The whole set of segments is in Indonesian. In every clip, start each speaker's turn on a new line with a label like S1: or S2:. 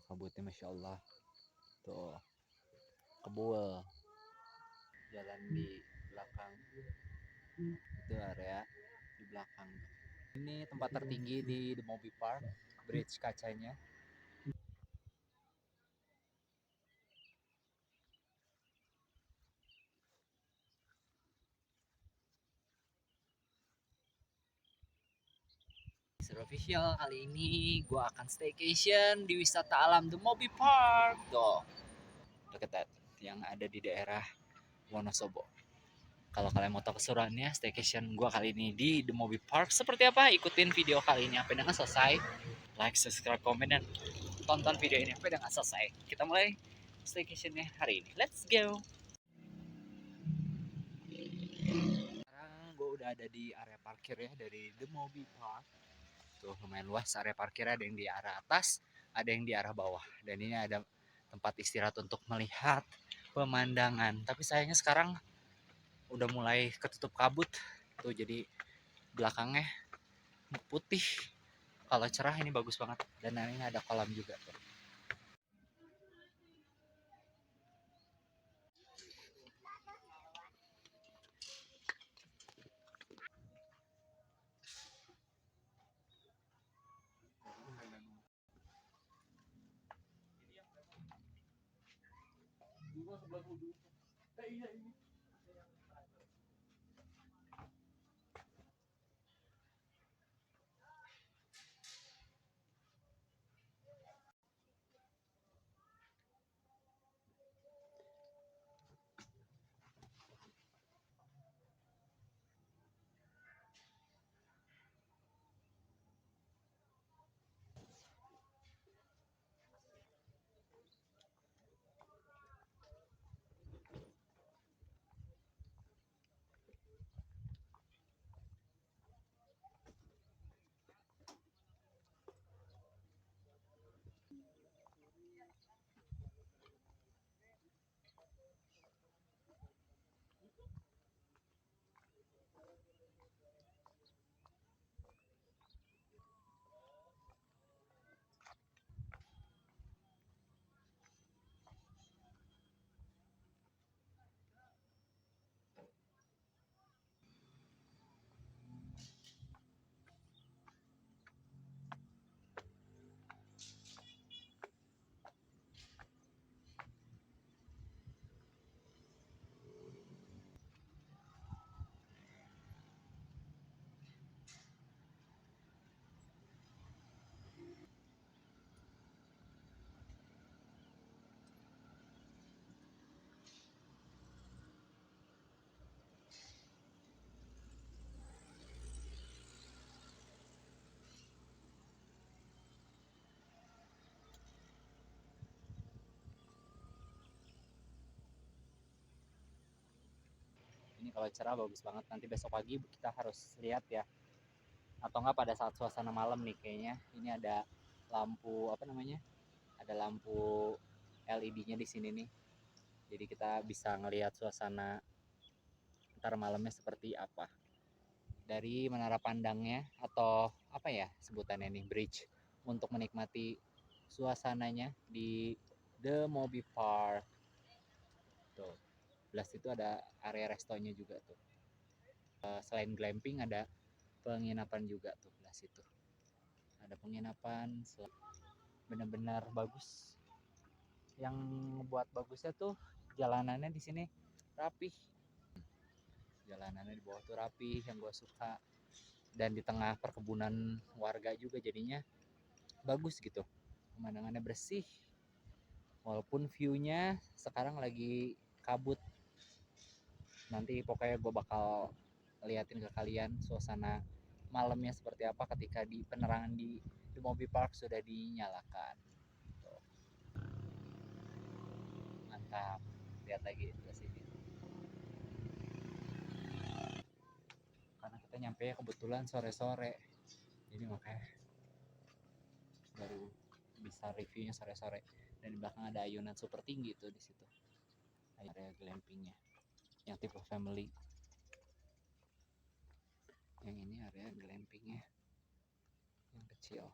S1: kabutnya Masya Allah. Tuh, kebul. Jalan di belakang. Itu area di belakang. Ini tempat tertinggi di The Movie Park. Bridge kacanya. Official kali ini gue akan staycation di wisata alam The Movie Park. Tuh, dekat yang ada di daerah Wonosobo. Kalau kalian mau tahu keseruannya staycation gue kali ini di The Movie Park seperti apa, ikutin video kali ini sampai dengan selesai. Like, subscribe, komen, dan tonton video ini sampai dengan selesai. Kita mulai staycationnya hari ini. Let's go. Sekarang gue udah ada di area parkir ya dari The Movie Park. Tuh lumayan luas area parkirnya, ada yang di arah atas, ada yang di arah bawah. Dan ini ada tempat istirahat untuk melihat pemandangan. Tapi sayangnya sekarang udah mulai ketutup kabut. Tuh jadi belakangnya putih. Kalau cerah ini bagus banget. Dan ini ada kolam juga tuh. Ini kalau cerah bagus banget. Nanti besok pagi kita harus lihat ya. Atau enggak pada saat suasana malam nih kayaknya. Ini ada lampu apa namanya? Ada lampu LED-nya di sini nih. Jadi kita bisa ngelihat suasana ntar malamnya seperti apa. Dari menara pandangnya atau apa ya sebutannya nih, bridge, untuk menikmati suasananya di The Movie Park. Tuh, belas itu ada area restonya juga tuh. Selain glamping ada penginapan juga tuh belas itu. Ada penginapan, benar-benar bagus. Yang buat bagusnya tuh jalanannya di sini rapih. Jalanannya di bawah tuh rapih, yang gue suka. Dan di tengah perkebunan warga juga jadinya bagus gitu. Pemandangannya bersih. Walaupun view-nya sekarang lagi kabut. Nanti pokoknya gue bakal liatin ke kalian suasana malamnya seperti apa ketika di penerangan di Movie Park sudah dinyalakan. Tuh. Mantap. Lihat lagi ke sini. Karena kita nyampe kebetulan sore-sore. Jadi makanya baru bisa reviewnya sore-sore. Dan di belakang ada ayunan super tinggi tuh di situ. Area glampingnya. Yang tipe family. Yang ini area glampingnya yang kecil.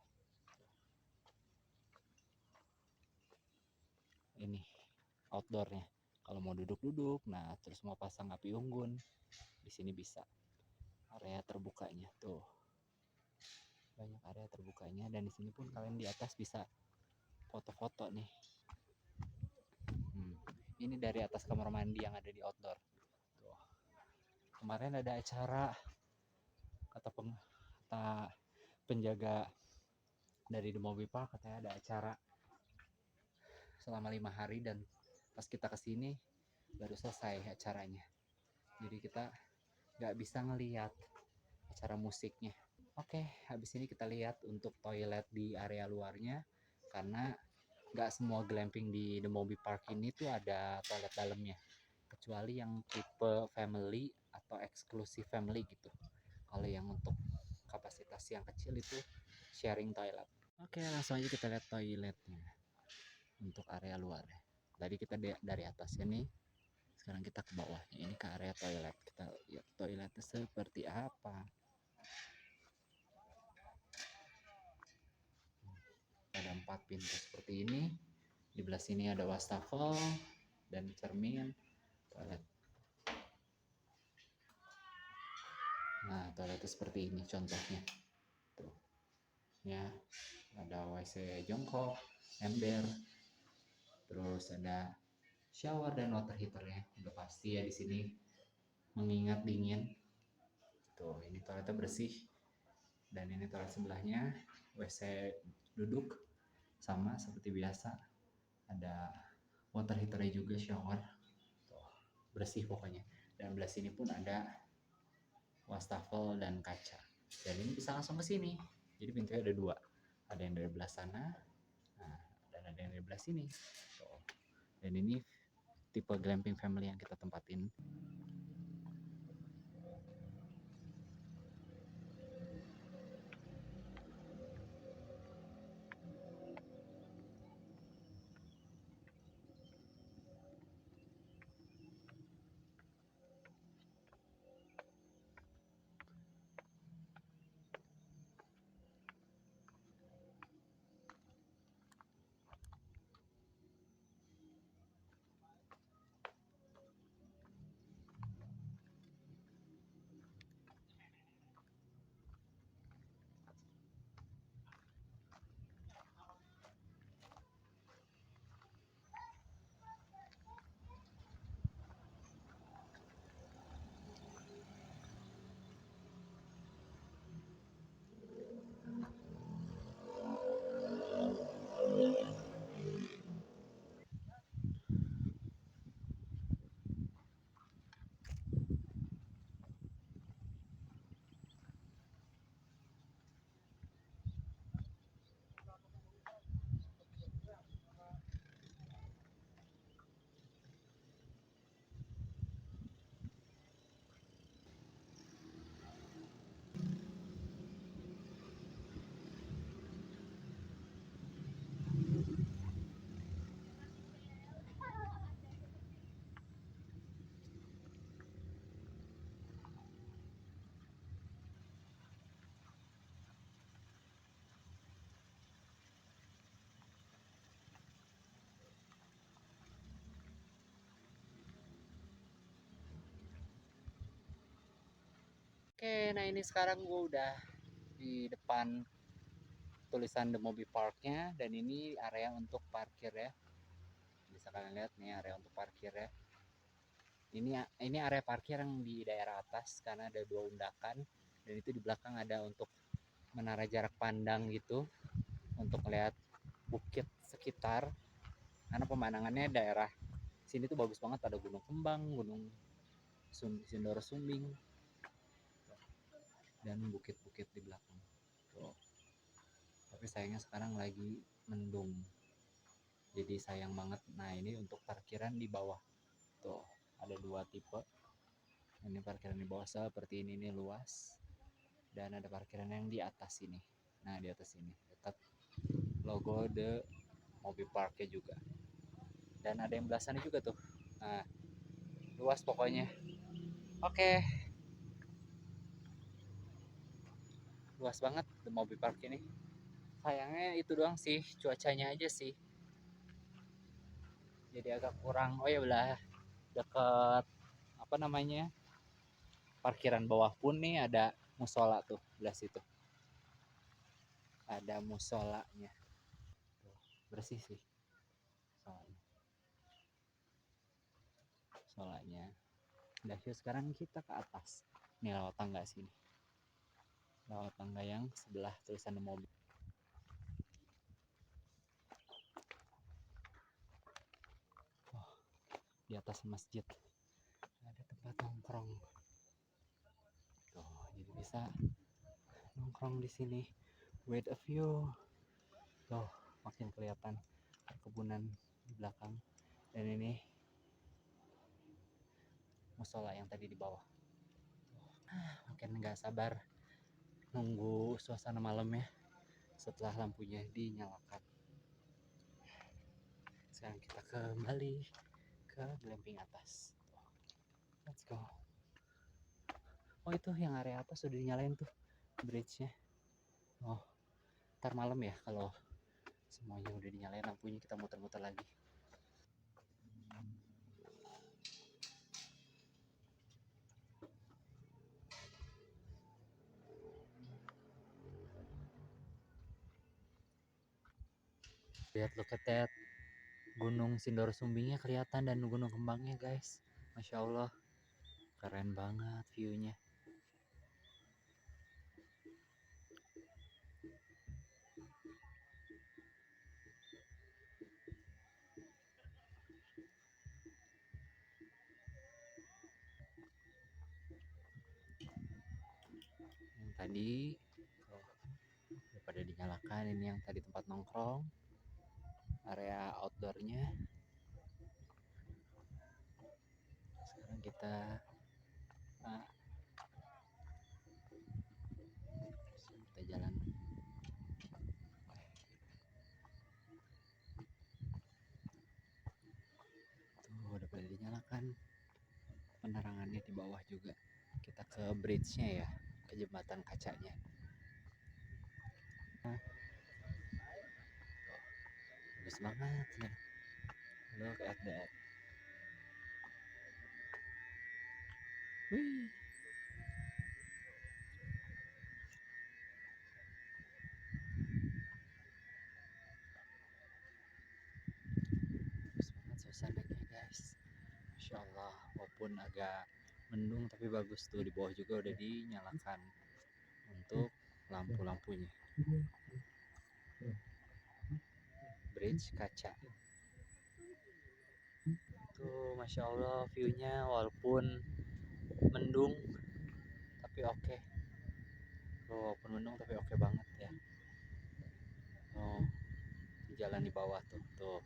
S1: outdoornya. Kalau mau duduk-duduk, nah terus mau pasang api unggun, di sini bisa. Area terbukanya tuh, banyak area terbukanya, dan di sini pun kalian di atas bisa foto-foto nih. Ini dari atas kamar mandi yang ada di outdoor. Tuh. Kemarin ada acara, kata penjaga dari The Movie Park, katanya ada acara selama 5 hari, dan pas kita kesini baru selesai acaranya. Jadi kita nggak bisa ngelihat acara musiknya. Oke, habis ini kita lihat untuk toilet di area luarnya, karena nggak semua glamping di The Movie Park ini tuh ada toilet dalamnya, kecuali yang tipe family atau eksklusif family gitu. Kalau yang untuk kapasitas yang kecil itu sharing toilet. Oke, langsung aja kita lihat toiletnya untuk area luar. Tadi kita dari atasnya nih, sekarang kita ke bawahnya, ini ke area toilet. Kita lihat toiletnya seperti apa. Ada 4 pintu seperti ini. Di belah sini ada wastafel dan cermin toilet. Nah, toiletnya seperti ini contohnya. Tuh. Ya, ada WC jongkok, ember, terus ada shower dan water heaternya. Udah pasti ya di sini, mengingat dingin. Tuh, ini toiletnya bersih. Dan ini toilet sebelahnya, WC duduk sama seperti biasa. Ada water heaternya juga, shower. Tuh, bersih pokoknya. Dan belah sini pun ada wastafel dan kaca. Dan ini bisa langsung ke sini. Jadi pintunya ada 2. Ada yang dari belah sana, nah, dan ada yang dari belah sini. Tuh. Dan ini tipe glamping family yang kita tempatin. Oke, nah ini sekarang gue udah di depan tulisan The Movie Park-nya, dan ini area untuk parkir ya. Bisa kalian lihat nih area untuk parkir ya. Ini area parkir yang di daerah atas, karena ada 2 undakan, dan itu di belakang ada untuk menara jarak pandang gitu, untuk melihat bukit sekitar, karena pemandangannya daerah sini tuh bagus banget, ada Gunung Kembang, Gunung Sindoro Sumbing, dan bukit-bukit di belakang tuh. Tapi sayangnya sekarang lagi mendung, jadi sayang banget. Nah, ini untuk parkiran di bawah tuh, ada 2 tipe. Ini parkiran di bawah seperti ini nih, luas, dan ada parkiran yang di atas ini. Nah, di atas ini dekat logo The Movie Park-nya juga, dan ada yang belah sana juga tuh. Nah, luas pokoknya. Oke, luas banget The Movie Park ini. Sayangnya itu doang sih, cuacanya aja sih jadi agak kurang. Oh ya belah deket apa namanya parkiran bawah pun nih ada musola tuh belah situ, ada musolanya tuh, bersih sih musolanya. Musolanya udah, yuk sekarang kita ke atas. Ini lewat tangga sini, lewat tangga yang sebelah tulisan mobil. Oh, di atas masjid ada tempat nongkrong tuh, jadi bisa nongkrong di sini. Wait a view tuh, makin kelihatan perkebunan di belakang. Dan ini musola yang tadi di bawah. Makin nggak sabar nunggu suasana malamnya setelah lampunya dinyalakan. Sekarang kita kembali ke glamping atas. Let's go. Oh itu yang area atas sudah dinyalain tuh bridge-nya. Oh, ntar malam ya kalau semuanya udah dinyalain lampunya kita muter-muter lagi. Lihat, look at that. Gunung Sindoro Sumbingnya kelihatan dan Gunung Kembangnya guys. Masya Allah, keren banget viewnya. Yang tadi oh, udah pada dinyalakan. Ini yang tadi tempat nongkrong, area outdoornya. Sekarang kita jalan. Tuh udah pada dinyalakan penerangannya di bawah juga. Kita ke bridge-nya ya, ke jembatan kacanya. Nah, bagus banget ya. Look at that. Wih. Bagus banget suasananya guys. Masya Allah, walaupun agak mendung tapi bagus tuh, di bawah juga udah dinyalakan untuk lampu-lampunya. Bridge kaca. Tuh Masya Allah viewnya walaupun mendung tapi oke. Tuh, walaupun mendung tapi oke banget ya. Oh, di jalan di bawah tuh. Tuh.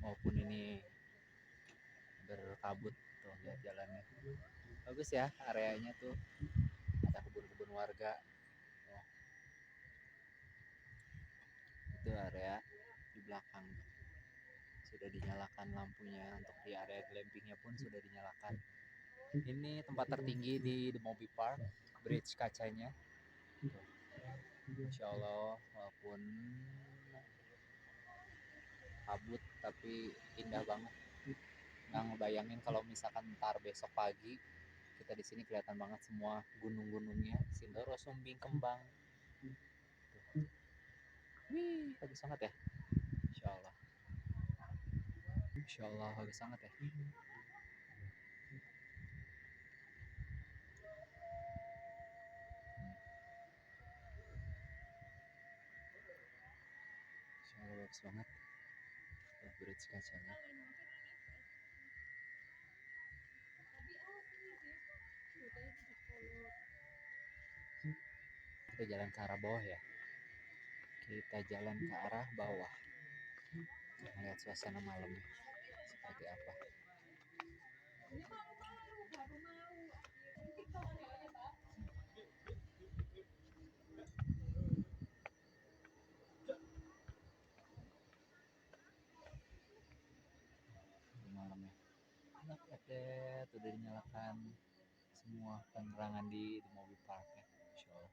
S1: Walaupun ini berkabut tuh, lihat jalannya. Bagus ya areanya tuh. Ada kebun-kebun warga. Oh, itu area di belakang. Sudah dinyalakan lampunya, untuk di area glampingnya pun sudah dinyalakan. Ini tempat tertinggi di The Movie Park, bridge kacanya. Insya Allah walaupun kabut tapi indah banget. Nggak ngebayangin kalau misalkan ntar besok pagi kita di sini kelihatan banget semua gunung-gunungnya, Sindoro, Sumbing, Kembang. Tuh. Wih, bagus banget ya. Insya Allah. Insya Allah bagus banget ya. Insya Allah bagus banget. Tuh, bridge kacanya. Kita jalan ke arah bawah ya. Kita jalan ke arah bawah. Melihat suasana malamnya seperti apa. Malamnya. Look at that, udah dinyalakan semua penerangan di mobil park ya. Masya Allah.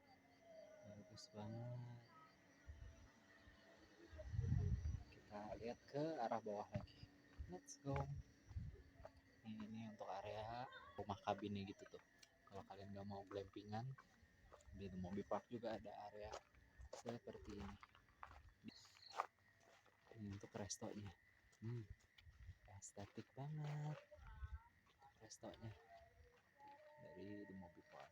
S1: Bagus banget. lihat ke arah bawah lagi. Let's go. Ini untuk area rumah kabinnya gitu tuh. Kalau kalian nggak mau glampingan, di The Movie Park juga ada area seperti ini. Ini untuk restonya. Estetik banget restonya dari The Movie Park.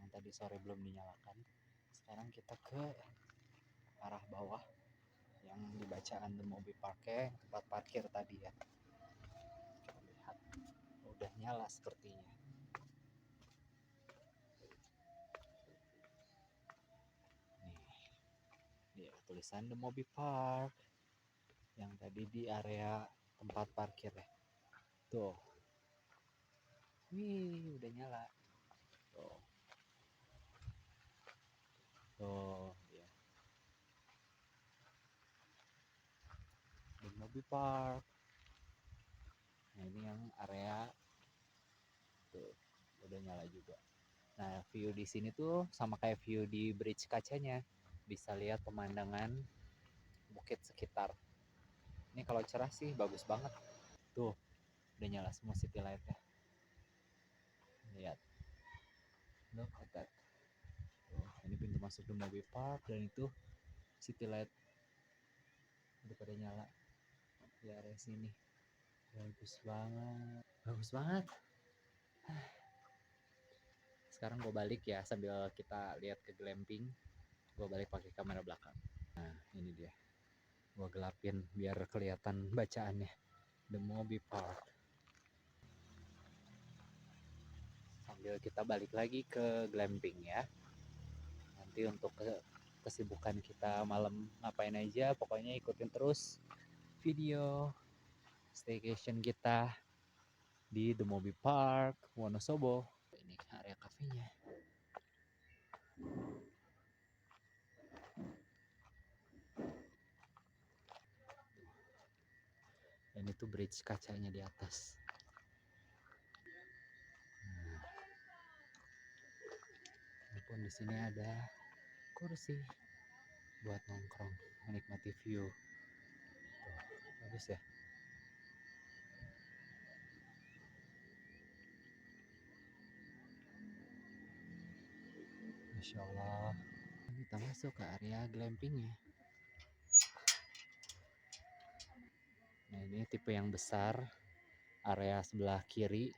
S1: Yang tadi sore belum dinyalakan, sekarang kita ke arah bawah yang dibacaan The Movie Park tempat parkir tadi ya. Kita lihat udah nyala sepertinya. Nih, tulisan The Movie Park yang tadi di area tempat parkir ya. Tuh. Wih, udah nyala. Tuh. Tuh, ya. The Movie Park. Nah, ini yang area tuh udah nyala juga. Nah, view di sini tuh sama kayak view di bridge kacanya. Bisa lihat pemandangan bukit sekitar. Ini kalau cerah sih bagus banget. Tuh, udah nyala semua city light-nya. Lihat. Look at that. Tuh, ini pintu masuk The Movie Park dan itu city light udah pada nyala di area sini. Bagus banget. Bagus banget. Sekarang gue balik ya sambil kita lihat ke glamping. Gue balik pakai kamera belakang. Nah, ini dia. Gue gelapin biar kelihatan bacaannya. The Movie Park. Sambil kita balik lagi ke glamping ya. Nanti untuk kesibukan kita malam ngapain aja, pokoknya ikutin terus video staycation kita di The Movie Park Wonosobo. Ini area kafenya. Dan itu bridge kacanya di atas. Nah, walaupun di sini ada kursi buat nongkrong, menikmati view. Tuh, bagus ya. Masya Allah. Kita masuk ke area glampingnya. Nah, ini tipe yang besar, area sebelah kiri.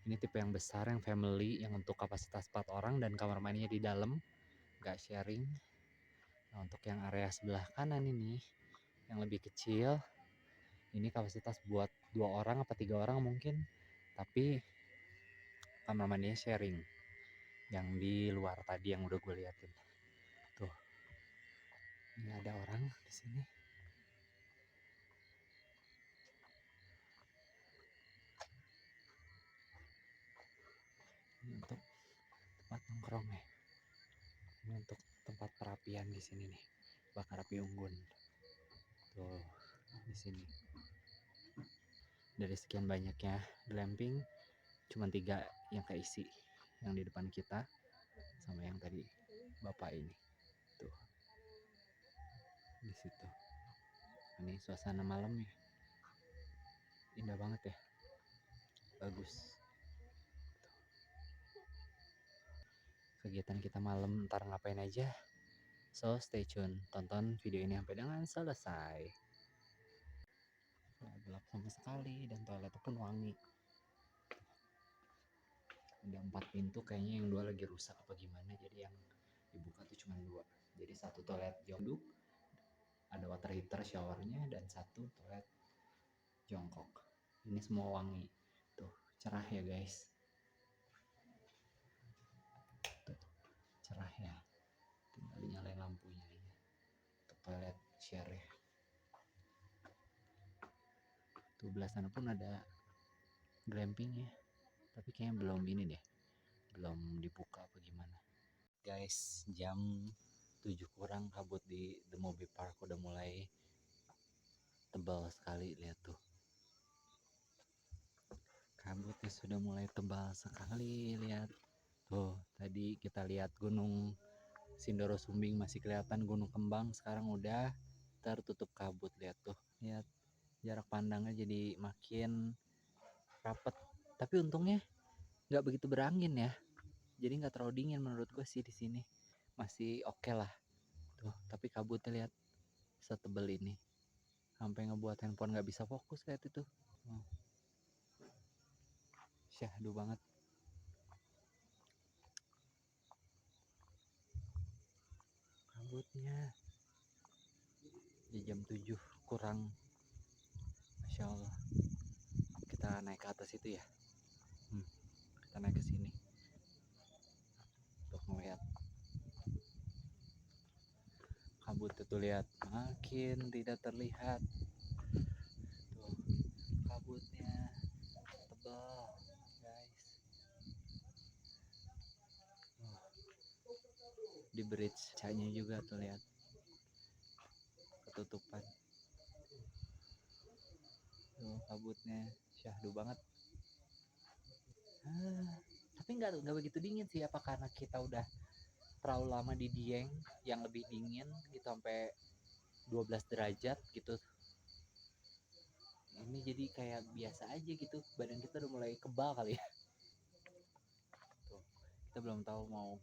S1: Ini tipe yang besar, yang family, yang untuk kapasitas 4 orang dan kamar mandinya di dalam, nggak sharing. Nah, untuk yang area sebelah kanan ini, yang lebih kecil, ini kapasitas buat 2 orang atau 3 orang mungkin, tapi kamar mandinya sharing. Yang di luar tadi yang udah gue liatin. Tuh, ini ada orang di sini. Ini untuk tempat nongkrong ya. Ini untuk tempat perapian di sini nih, bakar api unggun. Tuh, di sini. Dari sekian banyaknya glamping, cuma 3 yang keisi, yang di depan kita sama yang tadi bapak ini. Tuh, di situ. Ini suasana malamnya indah banget ya, bagus. Kegiatan kita malam ntar ngapain aja, so stay tune, tonton video ini sampai dengan selesai. Gelap sama sekali dan toiletnya pun wangi. Ada 4 pintu, kayaknya yang 2 lagi rusak apa gimana, jadi yang dibuka tuh cuma 2. Jadi satu toilet jongkok, ada water heater showernya, dan satu toilet jongkok. Ini semua wangi. Tuh, cerah ya guys. Tuh, cerah ya. Tinggal nyalain lampunya aja. Untuk toilet share ya. Tuh belah sana pun ada glamping ya. Tapi kayaknya belum ini deh. Belum dibuka apa gimana. Guys, jam 7 kurang kabut di The Movie Park udah mulai tebal sekali, lihat tuh. Kabutnya sudah mulai tebal sekali, lihat. Tuh, tadi kita lihat Gunung Sindoro Sumbing masih kelihatan, Gunung Kembang sekarang udah tertutup kabut, lihat tuh. Lihat jarak pandangnya jadi makin rapet. Tapi untungnya nggak begitu berangin ya. Jadi nggak terlalu dingin menurut gue sih di sini. Masih oke lah. Tuh, tapi kabutnya lihat setebel ini. Sampai ngebuat handphone nggak bisa fokus kayak itu. Oh. Syahdu banget. Kabutnya di jam 7 kurang, Masya Allah. Kita naik ke atas itu ya. Kita naik ke sini untuk melihat kabut itu, lihat makin tidak terlihat. Tuh, kabutnya tebal guys. Di bridge cahaya juga tuh, lihat ketutupan. Tuh, kabutnya syahdu banget. Tapi nggak begitu dingin sih, apa karena kita udah terlalu lama di Dieng yang lebih dingin gitu sampai 12 derajat gitu. Ini jadi kayak biasa aja gitu, badan kita udah mulai kebal kali ya. Tuh, kita belum tahu mau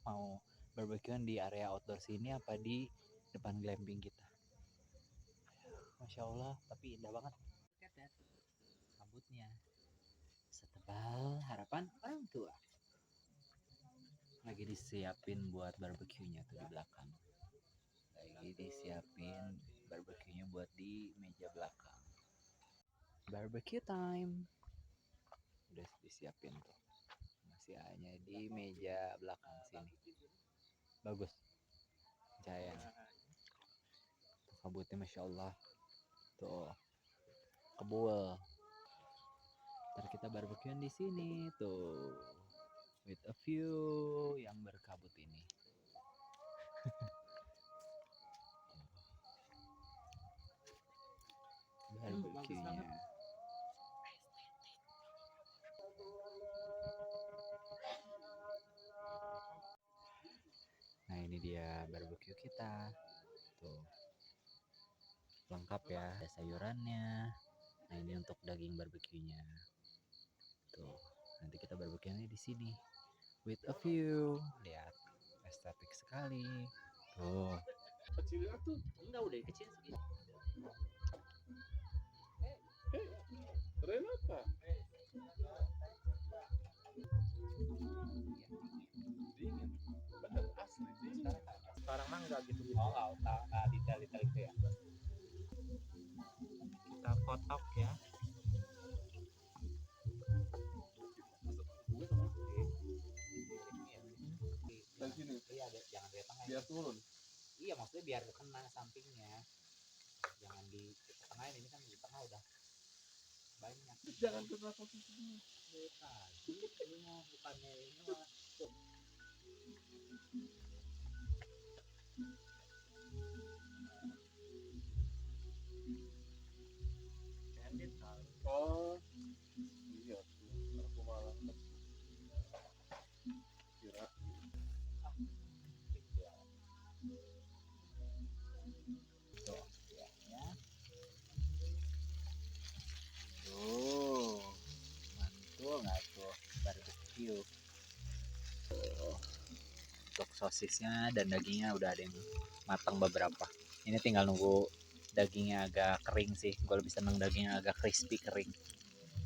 S1: mau barbekyuan di area outdoor sini apa di depan glamping kita. Masya Allah, tapi indah banget. Kabutnya setebal harapan orang tua. Lagi disiapin buat barbekyunya tuh di belakang. Lagi disiapin barbekyunya buat di meja belakang. Barbecue time. Udah disiapin tuh. Masih hanya di meja belakang sini. Bagus cahayanya. Tuh, kabutnya Masya Allah. Tuh, kebul. Ntar kita barbekyuan di sini tuh. With a view yang berkabut ini. Barbekyunya. Nah, ini dia barbecue kita. Tuh. Lengkap ya, ada sayurannya. Nah, ini untuk daging barbekyunya. Tuh, nanti kita barbekyuannya di sini. With a view. Lihat, estetik sekali. Tuh. Kecilnya tuh enggak, udah kecil segini. Keren apa? Dingin. Bener asli dingin. Sekarang mah enggak gitu. Oh, enggak detail-detail itu ya. Kita kotak ya. Dari sini. Iya, jangan dari tengah. Biar turun. Iya, maksudnya biar kena sampingnya. Jangan di tengah, ini kan di tengah udah banyak. Jangan kena posisinya. Tadi ini mau bukannya ini mah. Oh, iya tuh. Aku malah kira. Tuh, ya. Tuh, mantul nggak tuh barbecue. Tuh, untuk sosisnya dan dagingnya udah ada yang matang beberapa. Ini tinggal nunggu dagingnya agak kering sih. Gue lebih seneng dagingnya agak crispy kering.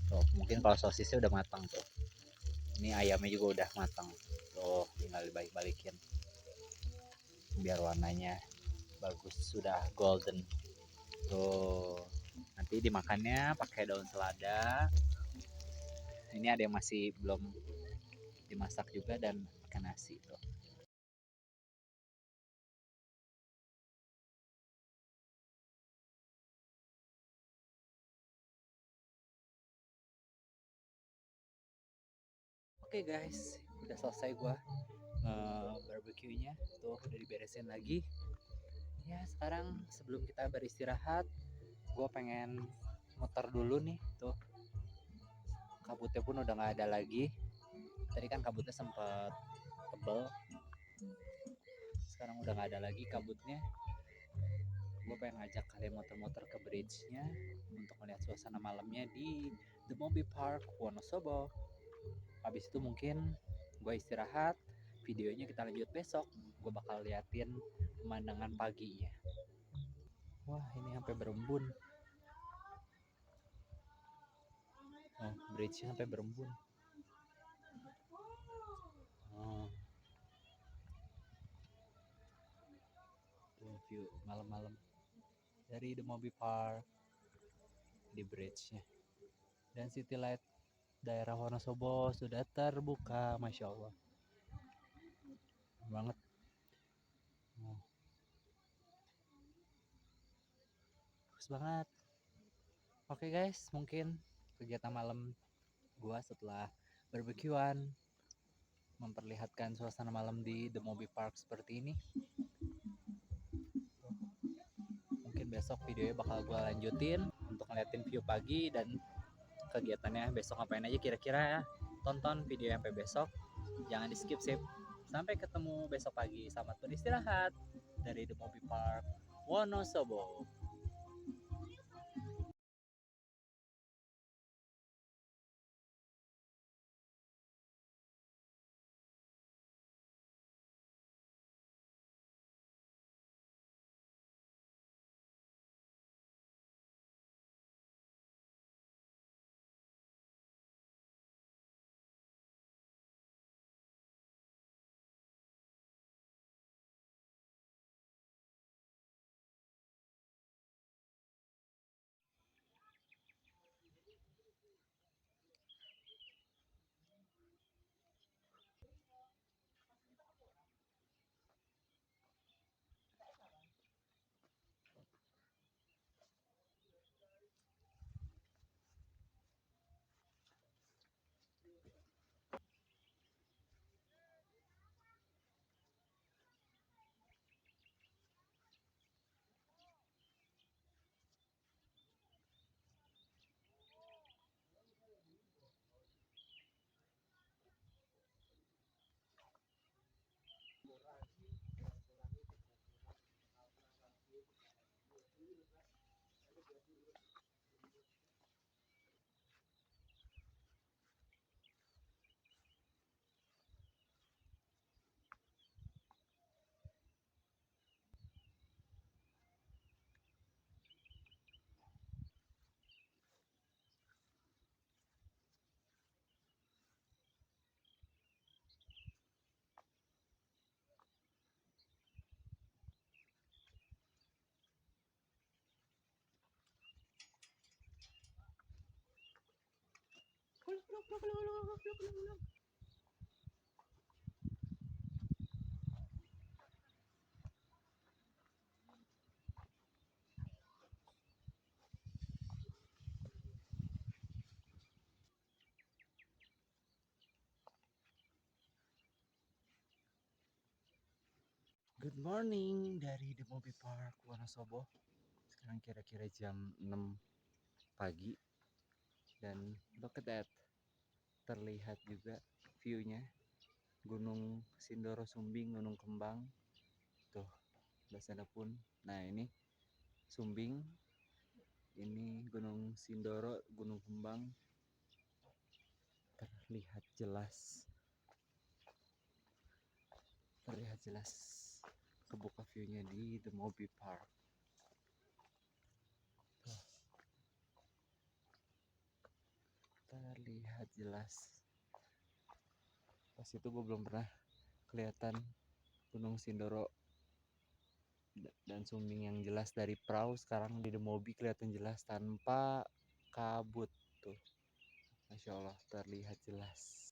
S1: Tuh, mungkin kalau sosisnya udah matang tuh. Ini ayamnya juga udah matang. Tuh, tinggal dibalik-balikin biar warnanya bagus, sudah golden. Tuh, nanti dimakannya pakai daun selada. Ini ada yang masih belum dimasak juga dan ikan nasi tuh. Oke guys, udah selesai gua barbeque-nya tuh, udah diberesin lagi. Ya, sekarang sebelum kita beristirahat, gua pengen muter dulu nih tuh kabutnya pun udah nggak ada lagi. Tadi kan kabutnya sempat tebel, sekarang udah nggak ada lagi kabutnya. Gue pengen ngajak kalian motor-motor ke bridge-nya untuk melihat suasana malamnya di The Mobi Park Wonosobo. Habis itu mungkin gue istirahat, videonya kita lanjut besok. Gue bakal liatin pemandangan paginya. Wah, ini sampai berembun. Oh, bridge-nya sampai berembun. Oh. Tuh view malam-malam dari The Mobi Park di bridge-nya. Dan city light daerah Wonosobo sudah terbuka, masya Allah. Banget. Oh. Bagus banget. Oke guys, mungkin kegiatan malam gua setelah barbekyuan memperlihatkan suasana malam di The Mobi Park seperti ini. Mungkin besok videonya bakal gue lanjutin untuk ngeliatin view pagi dan kegiatannya besok ngapain aja kira-kira ya. Tonton video sampai besok, jangan di skip sip. Sampai ketemu besok pagi. Selamat beristirahat dari The Mobi Park Wonosobo. Good morning dari The Mobi Park Wonosobo. Sekarang kira-kira jam 6 pagi. Dan look at that. Terlihat juga view-nya. Gunung Sindoro Sumbing, Gunung Kembang. Tuh, belah sana pun. Nah, ini Sumbing. Ini Gunung Sindoro, Gunung Kembang. Terlihat jelas. Terlihat jelas kebuka view-nya di The Mobi Park. Tuh. Terlihat jelas. Pas itu gue belum pernah kelihatan Gunung Sindoro dan Sumbing yang jelas dari perahu. Sekarang di The Mobi kelihatan jelas tanpa kabut tuh. Masya Allah, terlihat jelas.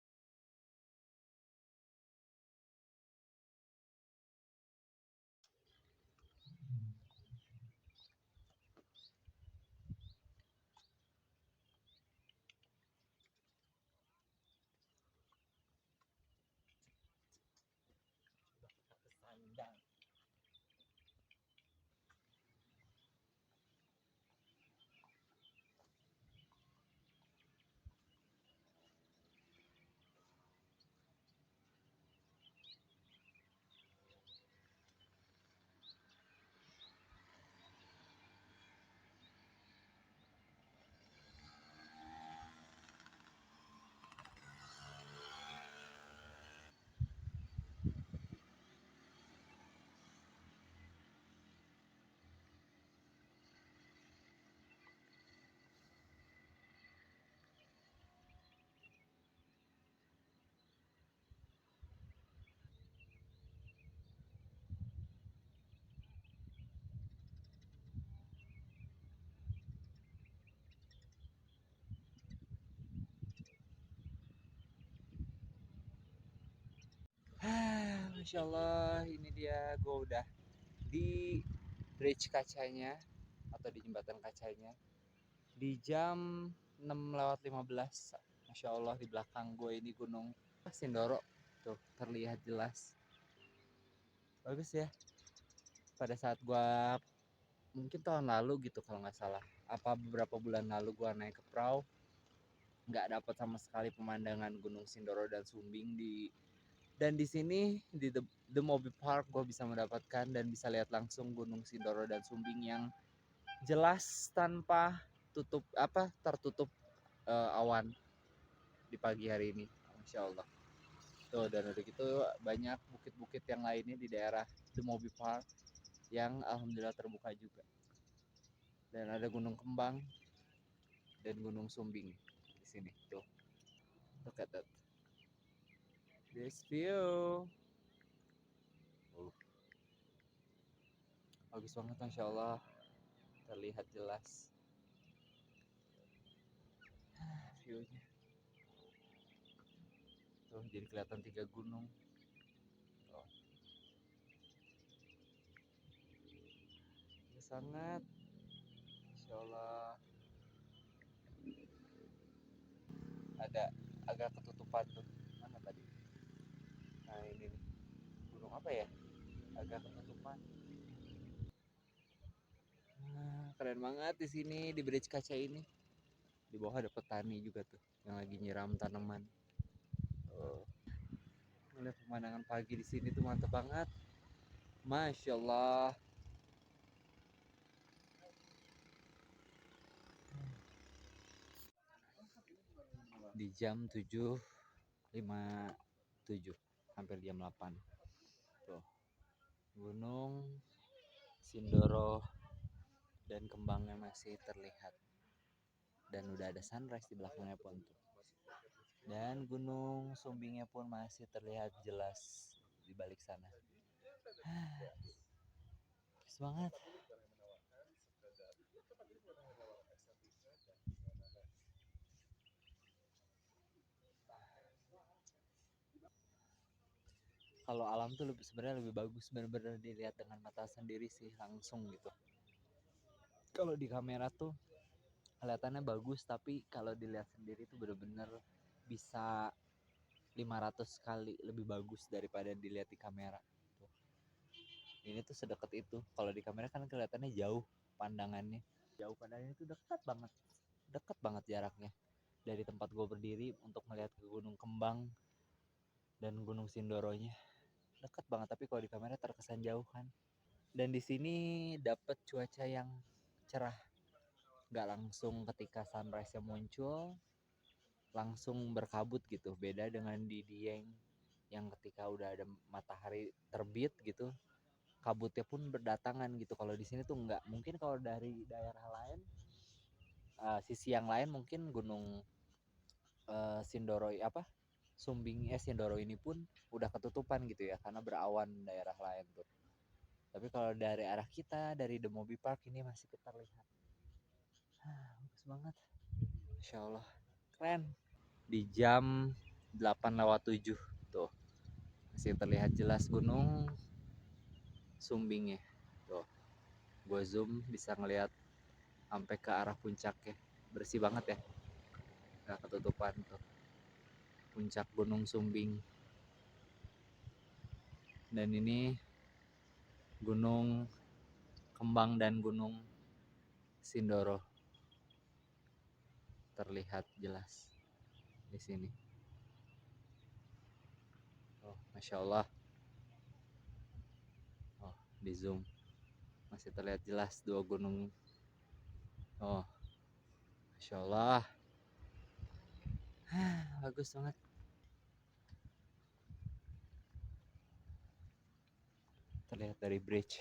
S1: Masya Allah, ini dia gue udah di bridge kacanya atau di jembatan kacanya di jam 6:15. Masya Allah, di belakang gue ini gunung Sindoro tuh terlihat jelas. Bagus ya. Pada saat gue mungkin tahun lalu gitu kalau nggak salah, apa beberapa bulan lalu gue naik ke perahu, nggak dapat sama sekali pemandangan Gunung Sindoro dan Sumbing dan di sini di The Moby Park gue bisa mendapatkan dan bisa lihat langsung Gunung Sindoro dan Sumbing yang jelas tanpa tertutup awan di pagi hari ini. Masya Allah tuh. Dan udah gitu banyak bukit-bukit yang lainnya di daerah The Moby Park yang alhamdulillah terbuka juga, dan ada Gunung Kembang dan Gunung Sumbing di sini tuh. Look at that, this view. Bagus banget Masya Allah, terlihat jelas viewnya tuh, jadi kelihatan 3 gunung tuh. Sangat Masya Allah, ada agak ketutupan tuh. Mana tadi? Nah ini nih, gunung apa ya, agak ketutupan. Nah, keren banget di sini di bridge kaca ini. Di bawah ada petani juga tuh yang lagi nyiram tanaman. Tuh. Melihat pemandangan pagi di sini tuh mantep banget. Masya Allah. Di jam 7:57, hampir jam 8. Tuh. Gunung Sindoro dan kembangnya masih terlihat. Dan udah ada sunrise di belakangnya pun tuh. Dan Gunung Sumbingnya pun masih terlihat jelas di balik sana. Bagus banget. Kalau alam tuh sebenarnya lebih bagus benar-benar dilihat dengan mata sendiri sih, langsung gitu. Kalau di kamera tuh kelihatannya bagus, tapi kalau dilihat sendiri tuh benar-benar bisa 500 kali lebih bagus daripada dilihat di kamera tuh. Ini tuh sedekat itu. Kalau di kamera kan kelihatannya jauh pandangannya. Jauh pandangannya itu dekat banget. Dekat banget jaraknya. Dari tempat gue berdiri untuk melihat ke Gunung Kembang dan Gunung Sindoronya. Dekat banget, tapi kalau di kamera terkesan jauh kan. Dan di sini dapat cuaca yang cerah. Nggak langsung ketika sunrise-nya muncul langsung berkabut gitu. Beda dengan di Dieng yang ketika udah ada matahari terbit gitu, kabutnya pun berdatangan gitu. Kalau di sini tuh nggak. Mungkin kalau dari daerah lain, sisi yang lain mungkin Gunung Sindoro Sindoro ini pun udah ketutupan gitu ya, karena berawan daerah lain tuh. Tapi kalau dari arah kita, dari The Moby Park ini masih terlihat. Bagus banget. Masya Allah, keren. Di jam 8:07 tuh masih terlihat jelas Gunung Sumbingnya tuh. Gue zoom bisa ngelihat sampai ke arah puncaknya, bersih banget ya, nggak ketutupan tuh puncak Gunung Sumbing. Dan ini Gunung Kembang dan Gunung Sindoro terlihat jelas di sini. Oh, Masya Allah. Oh, di zoom masih terlihat jelas 2 gunung. Oh, Masya Allah. Bagus banget. Terlihat dari bridge.